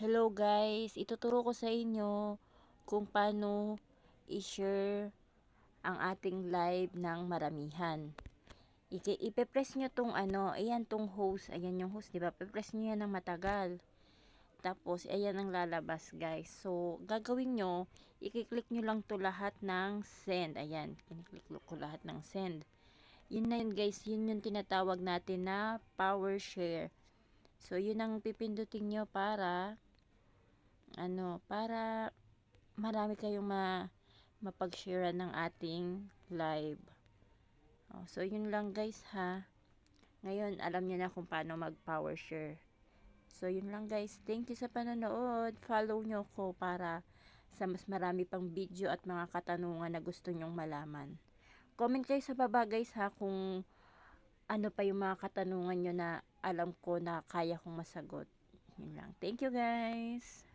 Hello guys, ituturo ko sa inyo kung paano i-share ang ating live ng maramihan. Ipe-press nyo tong ayan tong host, ayan yung host, di ba? Pe-press nyo yan ng matagal. Tapos, ayan ang lalabas guys. So, gagawin nyo, i-click nyo lang to lahat ng send. Ayan, kiniklik ko lahat ng send. Yun na yun guys, yun yung tinatawag natin na power share. So, yun ang pipindutin nyo para para marami kayong mapag-share ng ating live. So, yun lang guys ha. Ngayon, alam niyo na kung paano mag-power share. So, yun lang guys. Thank you sa panonood. Follow nyo ko para sa mas marami pang video at mga katanungan na gusto nyong malaman. Comment kayo sa baba guys ha kung ano pa yung mga katanungan nyo na alam ko na kaya kong masagot. Yun lang. Thank you guys.